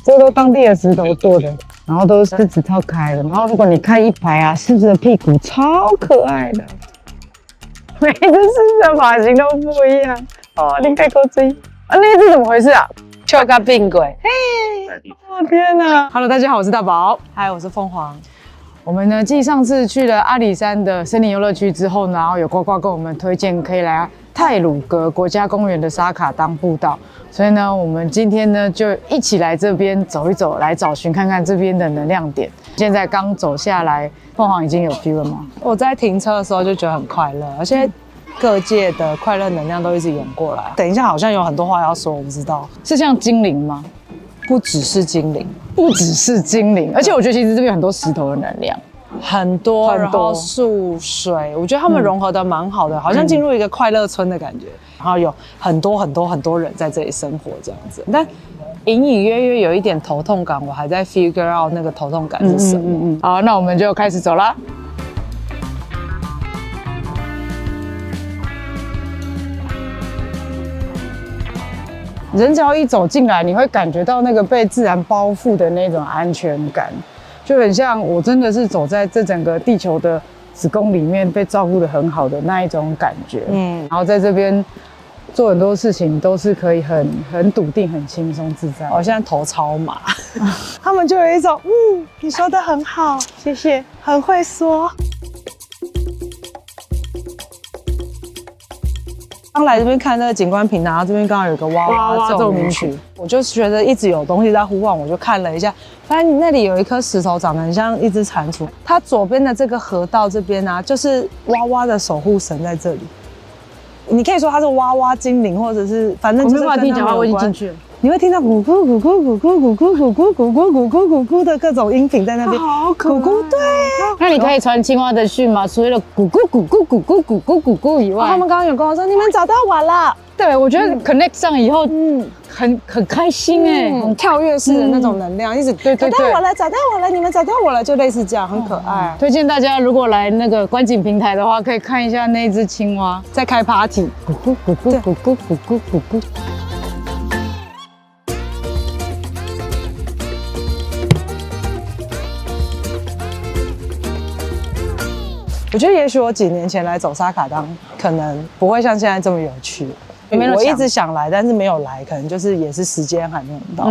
这都当地的石头做的，然后都是狮子套开的。然后如果你看一排啊，狮子的屁股超可爱的，每只狮子的发型都不一样。哦，你看过这啊？那只怎么回事啊？就个病鬼。嘿，哦天哪 ！Hello， 大家好，我是大宝。嗨，我是凤凰。我们呢，继上次去了阿里山的森林游乐区之后呢，然后有呱呱跟我们推荐可以来太鲁阁国家公园的沙卡当步道，所以呢，我们今天呢就一起来这边走一走，来找寻看看这边的能量点。现在刚走下来，凤凰已经有 feel 了吗？我在停车的时候就觉得很快乐，而且各界的快乐能量都一直涌过来。等一下好像有很多话要说，我不知道是像精灵吗？不只是精灵，不只是精灵，而且我觉得其实这边有很多石头的能量。很多，然后树水，我觉得他们融合的蛮好的，好像进入一个快乐村的感觉。然后有很多人在这里生活这样子，但隐隐约约有一点头痛感，我还在 figure out 那个头痛感是什么。好，那我们就开始走啦。人只要一走进来，你会感觉到那个被自然包覆的那种安全感。就很像我真的是走在这整个地球的子宫里面，被照顾得很好的那一种感觉。然后在这边做很多事情都是可以很笃定、很轻松自在。我现在头超麻，他们就有一种你说得很好，谢谢，很会说。刚来这边看那个景观屏，然后这边刚好有个哇哇奏鸣曲，我就觉得一直有东西在呼唤，我就看了一下，发现那里有一颗石头长得很像一只蟾蜍。它左边的这个河道这边啊，就是哇哇的守护神在这里。你可以说它是哇哇精灵，或者是反正就是我没办法听讲话，我已经进去了。你会听到咕咕咕咕咕咕咕咕咕咕咕咕咕咕咕咕咕的各种音频在那边，好可爱。咕咕对。那你可以传青蛙的讯吗？除了咕咕咕咕咕咕咕咕咕咕以外，他们刚刚有跟我说你们找到我了。对，我觉得 connect 上以后，很开心哎，跳跃式的那种能量，一直对找到我了，找到我了，你们找到我了，就类似这样，很可爱。推荐大家如果来那个观景平台的话，可以看一下那只青蛙在开 party， 咕咕咕咕咕咕咕咕咕咕。我觉得也许我几年前来走沙卡当，可能不会像现在这么有趣。我一直想来，但是没有来，可能就是也是时间还没有到。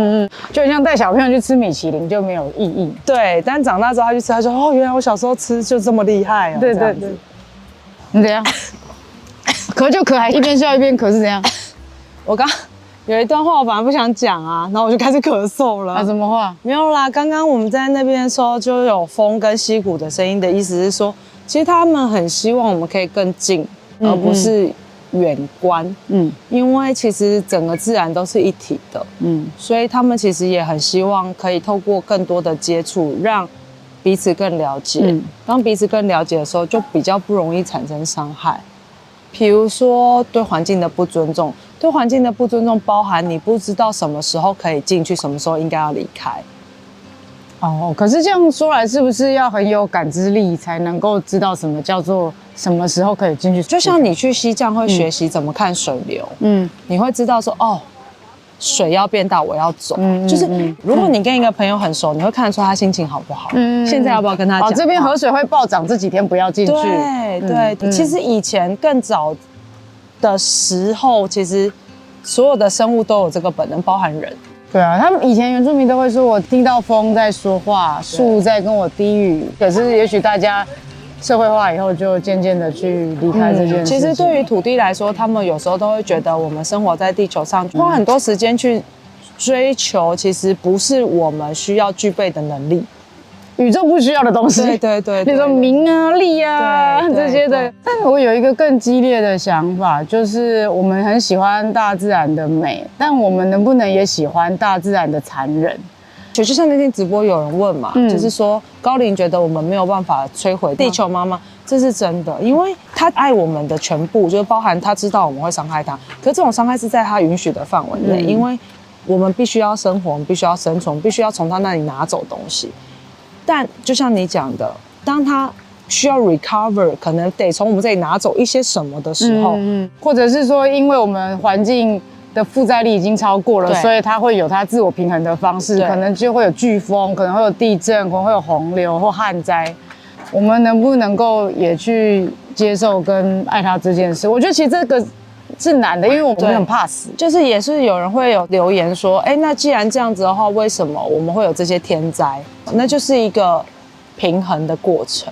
就像带小朋友去吃米其林就没有意义。对，但长大之后他去吃，他说哦，原来我小时候吃就这么厉害哦。对对对。你怎样？咳就咳，还一边笑一边咳是怎样？我刚有一段话我本来不想讲啊，然后我就开始咳嗽了。什么话？没有啦，刚刚我们在那边的时候就有风跟溪谷的声音的意思是说，其实他们很希望我们可以更近，而不是远观。因为其实整个自然都是一体的。所以他们其实也很希望可以透过更多的接触，让彼此更了解。当彼此更了解的时候，就比较不容易产生伤害。比如说对环境的不尊重，对环境的不尊重包含你不知道什么时候可以进去，什么时候应该要离开。哦，可是这样说来，是不是要很有感知力才能够知道什么叫做什么时候可以进去？就像你去溪降会学习怎么看水流，你会知道说哦，水要变大，我要走。就是如果你跟一个朋友很熟，你会看得出他心情好不好。现在要不要跟他讲？这边河水会暴涨，这几天不要进去。对，其实以前更早的时候，其实所有的生物都有这个本能，包含人。对啊，他们以前原住民都会说，我听到风在说话，树在跟我低语。可是也许大家社会化以后，就渐渐的去离开这件事情。其实对于土地来说，他们有时候都会觉得，我们生活在地球上，花很多时间去追求，其实不是我们需要具备的能力。宇宙不需要的东西，对，比如说名啊、利啊这些的。但我有一个更激烈的想法，就是我们很喜欢大自然的美，但我们能不能也喜欢大自然的残忍？就像那天直播有人问嘛，就是说高龄觉得我们没有办法摧毁地球妈妈，这是真的，因为他爱我们的全部，就是包含他知道我们会伤害他，可是这种伤害是在他允许的范围内，因为我们必须要生活，我们必须要生存，必须要从他那里拿走东西。但就像你讲的，当他需要 recover， 可能得从我们这里拿走一些什么的时候，或者是说，因为我们环境的负载力已经超过了，对所以它会有它自我平衡的方式，对可能就会有飓风，可能会有地震，可能会有洪流或旱灾。我们能不能够也去接受跟爱它这件事？我觉得其实这个是难的，因为我们很怕死。就是也是有人会有留言说，哎，那既然这样子的话，为什么我们会有这些天灾？那就是一个平衡的过程。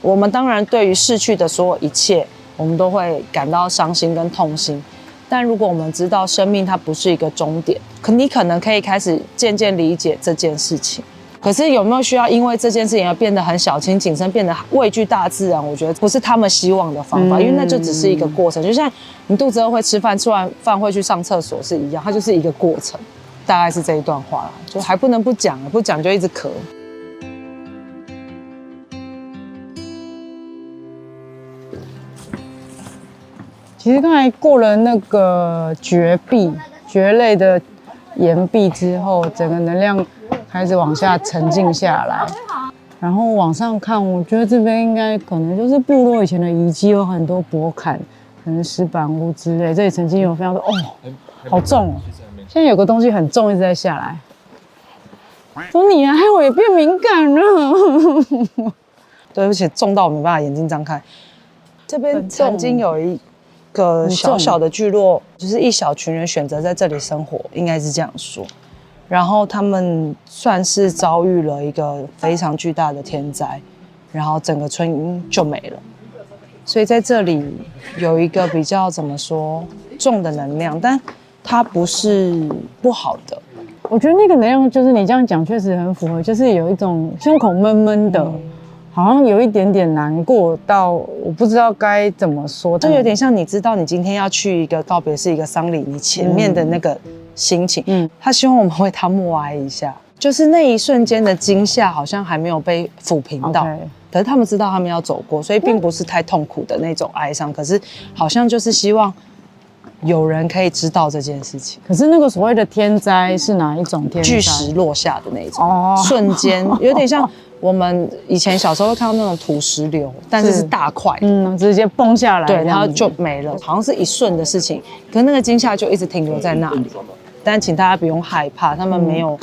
我们当然对于逝去的所有一切，我们都会感到伤心跟痛心。但如果我们知道生命它不是一个终点，你可能可以开始渐渐理解这件事情。可是有没有需要因为这件事情而变得很小心谨慎，变得畏惧大自然？我觉得不是他们希望的方法，因为那就只是一个过程。就像你肚子饿会吃饭，吃完饭会去上厕所是一样，它就是一个过程。大概是这一段话啦，就还不能不讲，不讲就一直咳。其实刚才过了那个绝壁、蕨类的岩壁之后，整个能量开始往下沉静下来。然后往上看，我觉得这边应该可能就是部落以前的遗迹，有很多驳坎，可能石板屋之类。这里曾经有非常多好重哦！现在有个东西很重，一直在下来。说你啊，害我也变敏感了。对，而且重到我没办法眼睛张开。这边曾经有一个小小的聚落，就是一小群人选择在这里生活，应该是这样说。然后他们算是遭遇了一个非常巨大的天灾，然后整个村就没了。所以在这里有一个比较怎么说重的能量，但它不是不好的。我觉得那个能量就是你这样讲确实很符合，就是有一种胸口闷闷的，好像有一点点难过到我不知道该怎么说，就有点像你知道你今天要去一个告别式一个丧礼，你前面的那个心情，他希望我们为他默哀一下，就是那一瞬间的惊吓好像还没有被抚平到。可是他们知道他们要走过，所以并不是太痛苦的那种哀伤，可是好像就是希望有人可以知道这件事情。可是那个所谓的天灾是哪一种天灾？巨石落下的那种，瞬间有点像我们以前小时候会看到那种土石流，但是是大块，直接崩下来，对，然后就没了，好像是一瞬的事情。可是那个惊吓就一直停留在那里。但请大家不用害怕，他们没有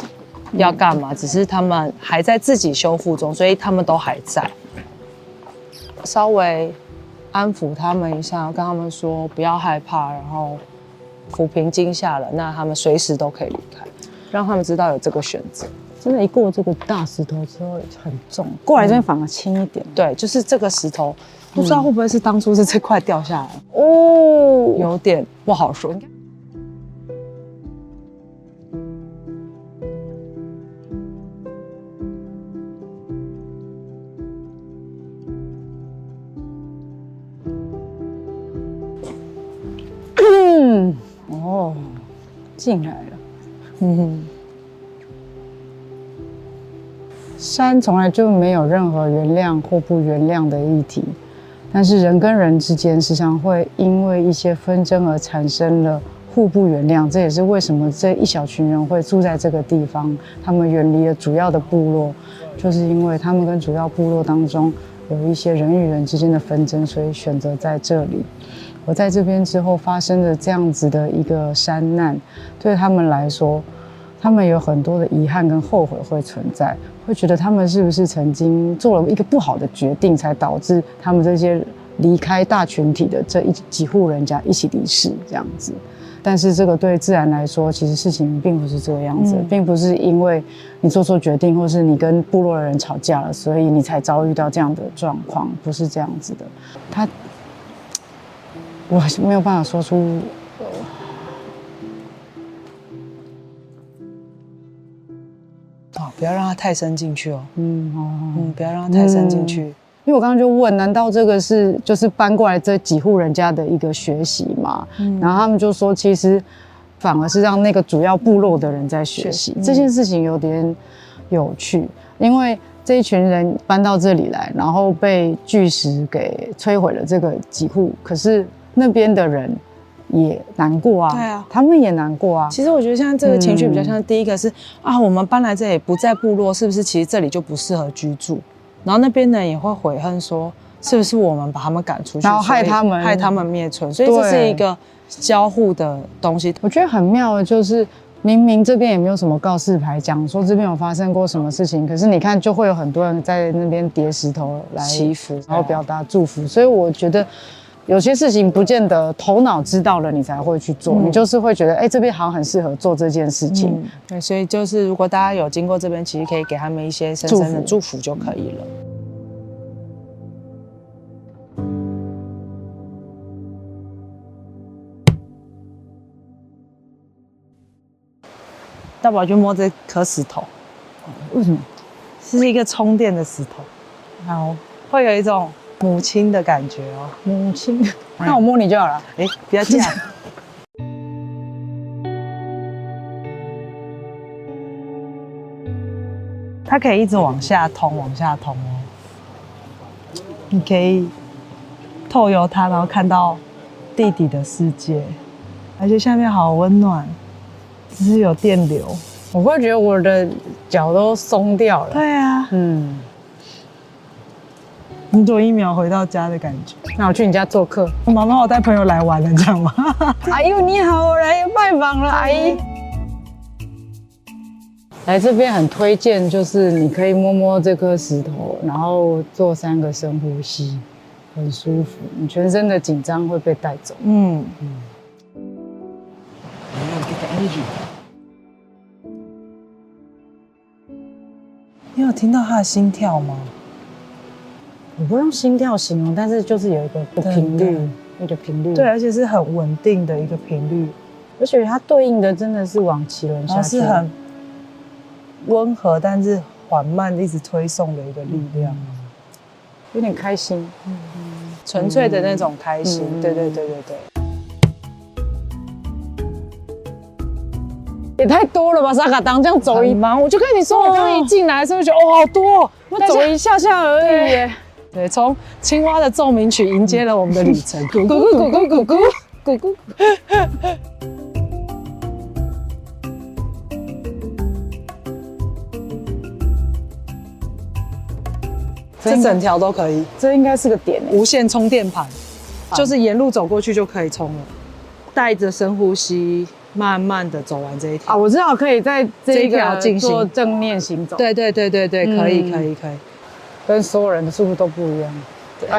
要干嘛，只是他们还在自己修复中，所以他们都还在。稍微安抚他们一下，跟他们说不要害怕，然后抚平惊吓了，那他们随时都可以离开，让他们知道有这个选择。真的，一过这个大石头之后很重，过来这边反而轻一点。对，就是这个石头，不知道会不会是当初是这块掉下来哦，有点不好说。进来了。山从来就没有任何原谅或不原谅的议题，但是人跟人之间时常会因为一些纷争而产生了互不原谅。这也是为什么这一小群人会住在这个地方，他们远离了主要的部落，就是因为他们跟主要部落当中有一些人与人之间的纷争，所以选择在这里。我在这边之后发生了这样子的一个山难，对他们来说，他们有很多的遗憾跟后悔会存在，会觉得他们是不是曾经做了一个不好的决定，才导致他们这些离开大群体的这几户人家一起离世这样子。但是这个对自然来说，其实事情并不是这个样子，并不是因为你做错决定，或是你跟部落的人吵架了，所以你才遭遇到这样的状况，不是这样子的。我没有办法说出，不要让它太深进去哦。不要让它太深进去。因为我刚刚就问，难道这个是就是搬过来这几户人家的一个学习吗？然后他们就说，其实反而是让那个主要部落的人在学习这件事情，有点有趣，因为这一群人搬到这里来，然后被巨石给摧毁了这个几户，可是那边的人也难过啊，对啊，他们也难过啊。其实我觉得现在这个情绪比较像第一个是我们搬来这里不在部落，是不是其实这里就不适合居住？然后那边的人也会悔恨说，是不是我们把他们赶出去，然后害他们灭村？所以这是一个交互的东西。我觉得很妙的就是，明明这边也没有什么告示牌讲说这边有发生过什么事情，可是你看就会有很多人在那边叠石头来祈福，然后表达祝福。所以我觉得有些事情不见得头脑知道了你才会去做，你就是会觉得，哎，这边好像很适合做这件事情。对，所以就是如果大家有经过这边，其实可以给他们一些深深的祝福就可以了。大宝就摸这颗石头，为什么？是一个充电的石头，好，会有一种母亲的感觉哦。母亲，那我摸你就好了。哎，不要这样。它可以一直往下通，往下通哦。你可以透由它，然后看到地底的世界，而且下面好温暖。只是有电流，我会觉得我的脚都松掉了。对啊，你多1秒回到家的感觉。那我去你家做客，妈妈，我带朋友来玩了，这样吗？阿姨你好，我来拜访了，阿姨。来这边很推荐，就是你可以摸摸这颗石头，然后做3个深呼吸，很舒服，你全身的紧张会被带走。你有听到他的心跳吗？我不用心跳形容，但是就是有一个频率，一个频率。对，而且是很稳定的一个频率，而且它对应的真的是往脐轮下去，是很温和但是缓慢一直推送的一个力量，有点开心，纯粹的那种开心。对。也太多了吧，沙卡当这样走一忙，我就跟你说，我刚一进来的时候就觉得好多，我走一下下而已耶。对，从青蛙的奏鸣曲迎接了我们的旅程，咕咕咕咕咕咕咕咕。这整条都可以，这应该是个点，无线充电盘，就是沿路走过去就可以充了，带着深呼吸。慢慢的走完这一条我知道可以在这一条进行做正念行走。对，可以，跟所有人的速度都不一样。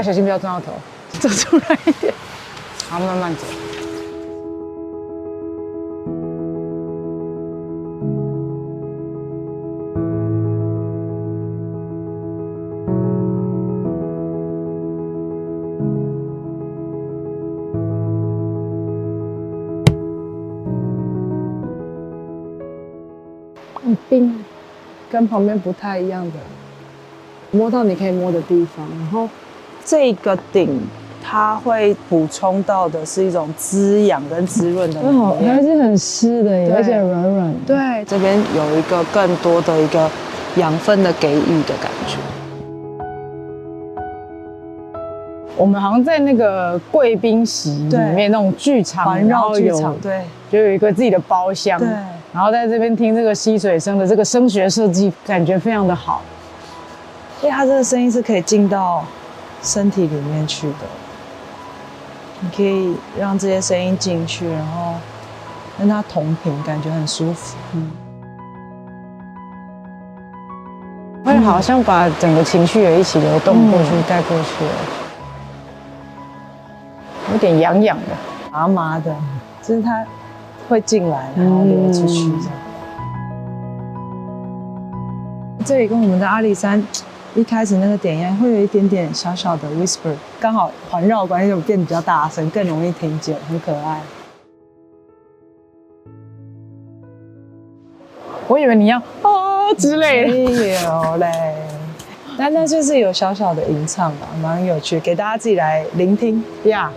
小心不要撞到头，走出来一点，好，慢慢走。很冰，跟旁边不太一样的，摸到你可以摸的地方，然后这个顶它会补充到的是一种滋养跟滋润的能量，还是很湿的耶，而且软软。对，这边有一个更多的一个养分的给予的感觉。我们好像在那个贵宾席里面那种剧场，环绕剧场，对，就有一个自己的包厢，对。然后在这边听这个吸水声的这个声学设计，感觉非常的好。因为它这个声音是可以进到身体里面去的，你可以让这些声音进去，然后跟它同频，感觉很舒服。会好像把整个情绪也一起流动过去，带过去了，有点痒痒的、麻麻的，就是它会进来，然后流出去这样。这里跟我们的阿里山一开始那个点一样，会有一点点小小的 whisper， 刚好环绕的关系就变得比较大声，更容易听见，很可爱。我以为你要之类的，没有嘞，但那就是有小小的吟唱吧，蛮有趣，给大家自己来聆听呀。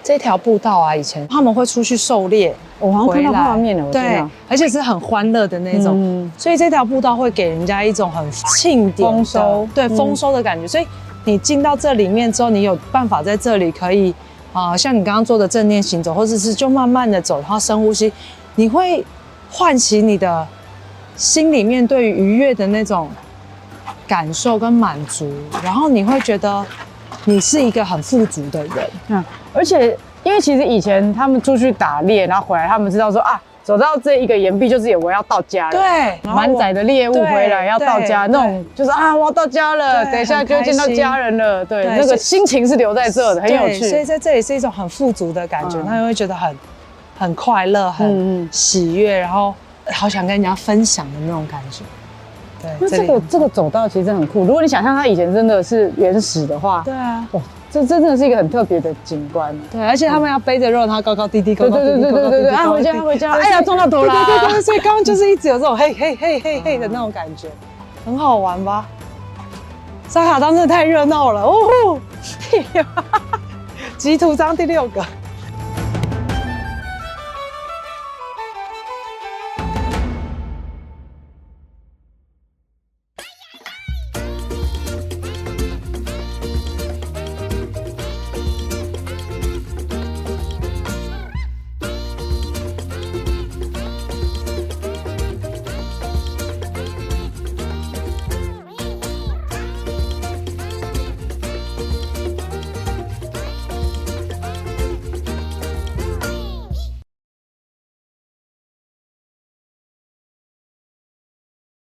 这条步道啊，以前他们会出去狩猎，我好像看到画面了，对，而且是很欢乐的那种，所以这条步道会给人家一种很庆典、丰收的感觉。所以你进到这里面之后，你有办法在这里可以像你刚刚做的正念行走，或者是就慢慢的走，然后深呼吸，你会唤起你的心里面对于愉悦的那种感受跟满足，然后你会觉得你是一个很富足的人。而且因为其实以前他们出去打猎，然后回来，他们知道说啊，走到这一个岩壁就是我要到家了。对，满载的猎物回来要到家，那种就是啊，我要到家了，等一下就会见到家人了。对，那个心情是留在这的，很有趣。所以在这里是一种很富足的感觉，那你会觉得很快乐，很喜悦，然后好想跟人家分享的那种感觉。对，那这个走道其实很酷。如果你想象它以前真的是原始的话，对啊，哇，这真的是一个很特别的景观。对，而且他们要背着肉，然后高高低低，高高低低，对，啊，回家，哎呀，撞到头啦！对，所以刚刚就是一直有这种嘿嘿嘿嘿嘿的那种感觉，很好玩吧？沙卡当真的太热闹了哦！集图章第6个。